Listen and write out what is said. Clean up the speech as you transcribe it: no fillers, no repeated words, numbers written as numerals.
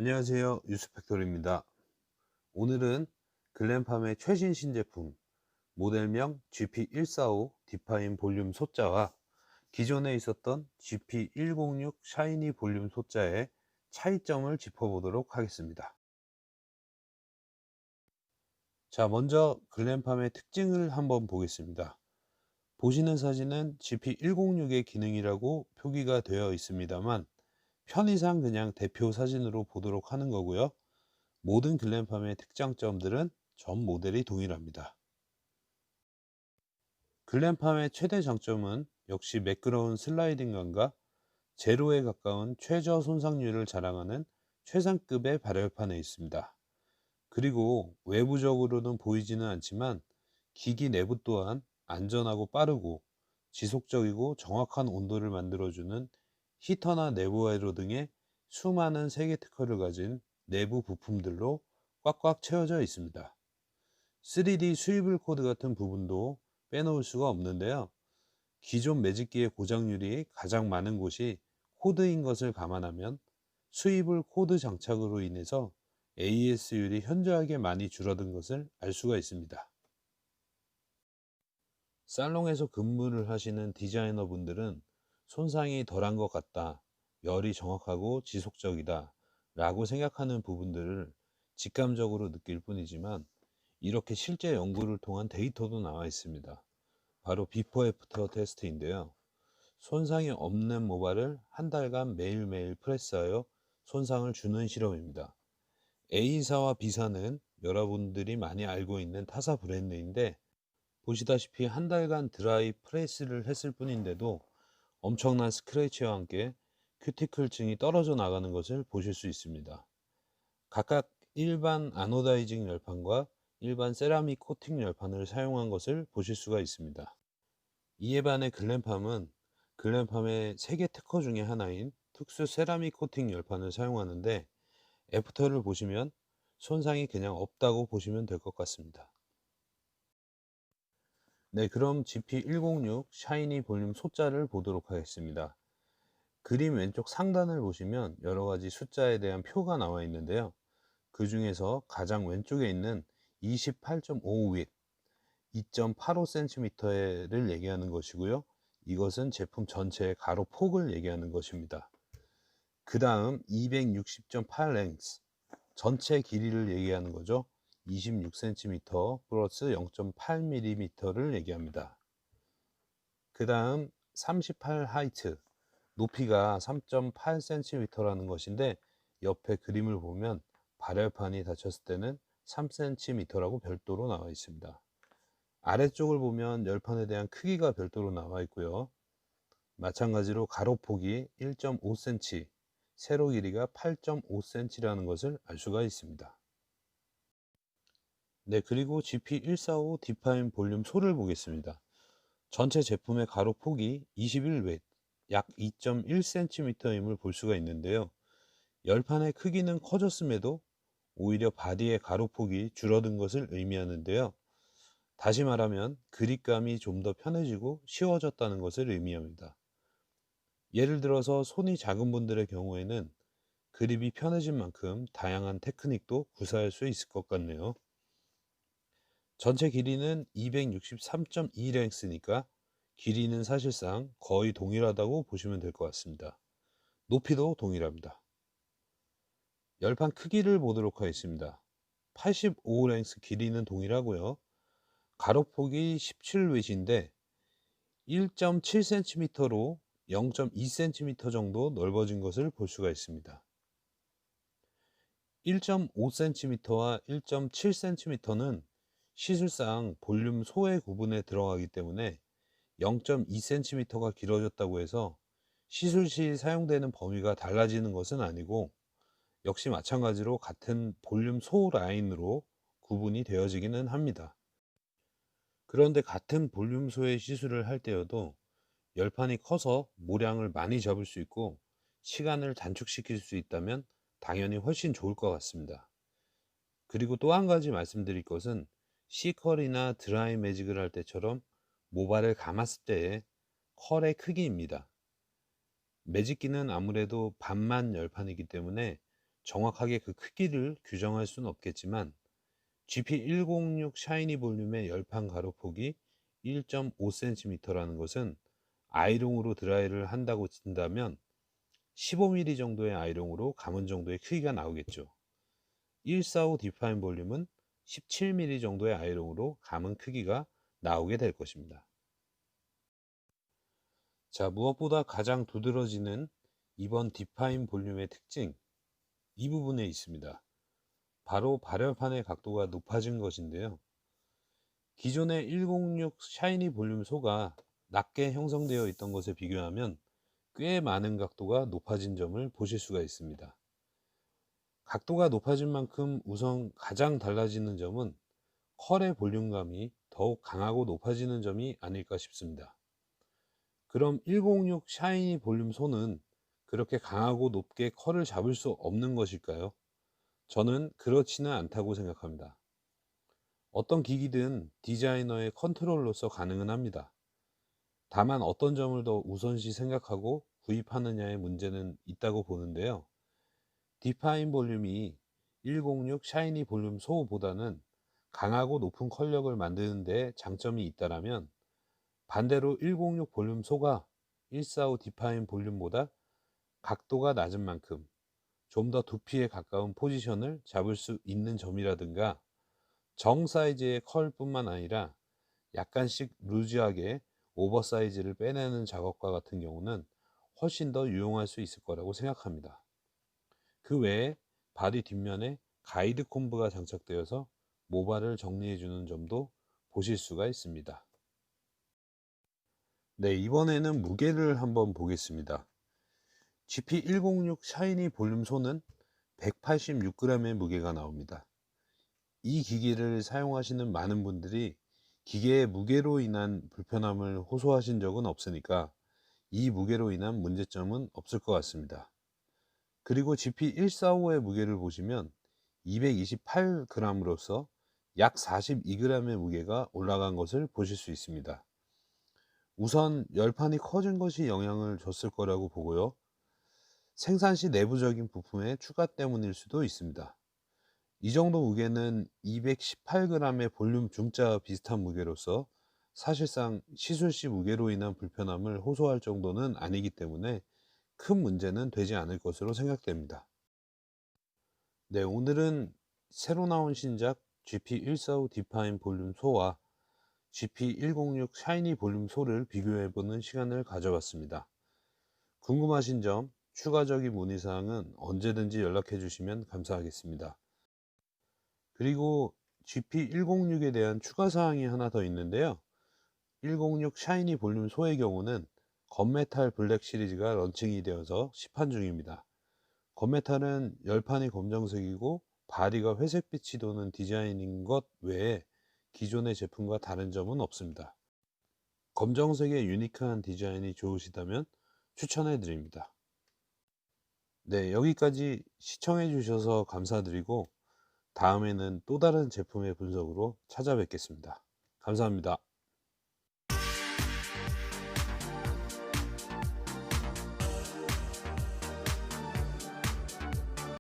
안녕하세요. 유스팩토리입니다. 오늘은 글램팜의 최신 신제품 모델명 GP145 디파인 볼륨 소자와 기존에 있었던 GP106 샤이니 볼륨 소자의 차이점을 짚어보도록 하겠습니다. 자, 먼저 글램팜의 특징을 한번 보겠습니다. 보시는 사진은 GP106의 기능이라고 표기가 되어 있습니다만 편의상 그냥 대표 사진으로 보도록 하는 거고요. 모든 글램팜의 특장점들은 전 모델이 동일합니다. 글램팜의 최대 장점은 역시 매끄러운 슬라이딩감과 제로에 가까운 최저 손상률을 자랑하는 최상급의 발열판에 있습니다. 그리고 외부적으로는 보이지는 않지만 기기 내부 또한 안전하고 빠르고 지속적이고 정확한 온도를 만들어주는 히터나 내부 와이로 등의 수많은 세계 특허를 가진 내부 부품들로 꽉꽉 채워져 있습니다. 3D 수입을 코드 같은 부분도 빼놓을 수가 없는데요. 기존 매직기의 고장률이 가장 많은 곳이 코드인 것을 감안하면 수입을 코드 장착으로 인해서 AS율이 현저하게 많이 줄어든 것을 알 수가 있습니다. 살롱에서 근무를 하시는 디자이너 분들은 손상이 덜한 것 같다, 열이 정확하고 지속적이다 라고 생각하는 부분들을 직감적으로 느낄 뿐이지만 이렇게 실제 연구를 통한 데이터도 나와 있습니다. 바로 비포 애프터 테스트인데요. 손상이 없는 모발을 한 달간 매일매일 프레스하여 손상을 주는 실험입니다. A사와 B사는 여러분들이 많이 알고 있는 타사 브랜드인데 보시다시피 한 달간 드라이 프레스를 했을 뿐인데도 엄청난 스크래치와 함께 큐티클층이 떨어져 나가는 것을 보실 수 있습니다. 각각 일반 아노다이징 열판과 일반 세라믹 코팅 열판을 사용한 것을 보실 수가 있습니다. 이에 반해 글램팜은 글램팜의 세계 특허 중의 하나인 특수 세라믹 코팅 열판을 사용하는데 애프터를 보시면 손상이 그냥 없다고 보시면 될 것 같습니다. 네, 그럼 GP106 샤이니 볼륨 소자를 보도록 하겠습니다. 그림 왼쪽 상단을 보시면 여러 가지 숫자에 대한 표가 나와 있는데요. 그 중에서 가장 왼쪽에 있는 28.5윗 2.85cm를 얘기하는 것이고요. 이것은 제품 전체의 가로폭을 얘기하는 것입니다. 그 다음 260.8 랭스 전체 길이를 얘기하는 거죠. 26cm 플러스 0.8mm를 얘기합니다. 그 다음 38 하이트 높이가 3.8cm라는 것인데 옆에 그림을 보면 발열판이 닫혔을 때는 3cm라고 별도로 나와 있습니다. 아래쪽을 보면 열판에 대한 크기가 별도로 나와 있고요. 마찬가지로 가로폭이 1.5cm, 세로 길이가 8.5cm라는 것을 알 수가 있습니다. 네, 그리고 GP145 디파인 볼륨 소를 보겠습니다. 전체 제품의 가로폭이 21웨트, 약 2.1cm임을 볼 수가 있는데요. 열판의 크기는 커졌음에도 오히려 바디의 가로폭이 줄어든 것을 의미하는데요. 다시 말하면 그립감이 좀 더 편해지고 쉬워졌다는 것을 의미합니다. 예를 들어서 손이 작은 분들의 경우에는 그립이 편해진 만큼 다양한 테크닉도 구사할 수 있을 것 같네요. 전체 길이는 263.2랭스니까 길이는 사실상 거의 동일하다고 보시면 될 것 같습니다. 높이도 동일합니다. 열판 크기를 보도록 하겠습니다. 85랭스 길이는 동일하고요. 가로폭이 17웨트인데 1.7cm로 0.2cm 정도 넓어진 것을 볼 수가 있습니다. 1.5cm와 1.7cm는 시술상 볼륨 소의 구분에 들어가기 때문에 0.2cm가 길어졌다고 해서 시술 시 사용되는 범위가 달라지는 것은 아니고 역시 마찬가지로 같은 볼륨 소 라인으로 구분이 되어지기는 합니다. 그런데 같은 볼륨소의 시술을 할 때여도 열판이 커서 모량을 많이 잡을 수 있고 시간을 단축시킬 수 있다면 당연히 훨씬 좋을 것 같습니다. 그리고 또 한 가지 말씀드릴 것은 C컬이나 드라이 매직을 할 때처럼 모발을 감았을 때의 컬의 크기입니다. 매직기는 아무래도 반만 열판이기 때문에 정확하게 그 크기를 규정할 수는 없겠지만 GP106 샤이니 볼륨의 열판 가로폭이 1.5cm라는 것은 아이롱으로 드라이를 한다고 친다면 15mm 정도의 아이롱으로 감은 정도의 크기가 나오겠죠. 145 디파인 볼륨은 17mm 정도의 아이롱으로 감은 크기가 나오게 될 것입니다. 자, 무엇보다 가장 두드러지는 이번 디파인 볼륨의 특징, 이 부분에 있습니다. 바로 발열판의 각도가 높아진 것인데요. 기존의 106 샤이니 볼륨 소가 낮게 형성되어 있던 것에 비교하면 꽤 많은 각도가 높아진 점을 보실 수가 있습니다. 각도가 높아진 만큼 우선 가장 달라지는 점은 컬의 볼륨감이 더욱 강하고 높아지는 점이 아닐까 싶습니다. 그럼 106 샤이니 볼륨 소는 그렇게 강하고 높게 컬을 잡을 수 없는 것일까요? 저는 그렇지는 않다고 생각합니다. 어떤 기기든 디자이너의 컨트롤로서 가능은 합니다. 다만 어떤 점을 더 우선시 생각하고 구입하느냐의 문제는 있다고 보는데요. 디파인 볼륨이 106 샤이니 볼륨 소보다는 강하고 높은 컬력을 만드는 데 장점이 있다면 반대로 106 볼륨 소가 145 디파인 볼륨보다 각도가 낮은 만큼 좀 더 두피에 가까운 포지션을 잡을 수 있는 점이라든가 정 사이즈의 컬뿐만 아니라 약간씩 루즈하게 오버사이즈를 빼내는 작업과 같은 경우는 훨씬 더 유용할 수 있을 거라고 생각합니다. 그 외에 바디 뒷면에 가이드 콤브가 장착되어서 모발을 정리해 주는 점도 보실 수가 있습니다. 네, 이번에는 무게를 한번 보겠습니다. GP106 샤이니 볼륨 소는 186g의 무게가 나옵니다. 이 기기를 사용하시는 많은 분들이 기계의 무게로 인한 불편함을 호소하신 적은 없으니까 이 무게로 인한 문제점은 없을 것 같습니다. 그리고 GP145의 무게를 보시면 228g으로서 약 42g의 무게가 올라간 것을 보실 수 있습니다. 우선 열판이 커진 것이 영향을 줬을 거라고 보고요. 생산 시 내부적인 부품의 추가 때문일 수도 있습니다. 이 정도 무게는 218g의 볼륨 중자와 비슷한 무게로서 사실상 시술 시 무게로 인한 불편함을 호소할 정도는 아니기 때문에 큰 문제는 되지 않을 것으로 생각됩니다. 네, 오늘은 새로 나온 신작 GP145 디파인 볼륨 소와 GP106 샤이니 볼륨 소를 비교해보는 시간을 가져봤습니다. 궁금하신 점, 추가적인 문의사항은 언제든지 연락해 주시면 감사하겠습니다. 그리고 GP106에 대한 추가 사항이 하나 더 있는데요. 106 샤이니 볼륨 소의 경우는 건메탈 블랙 시리즈가 런칭이 되어서 시판 중입니다. 건메탈은 열판이 검정색이고 바디가 회색빛이 도는 디자인인 것 외에 기존의 제품과 다른 점은 없습니다. 검정색의 유니크한 디자인이 좋으시다면 추천해 드립니다. 네, 여기까지 시청해 주셔서 감사드리고 다음에는 또 다른 제품의 분석으로 찾아뵙겠습니다. 감사합니다.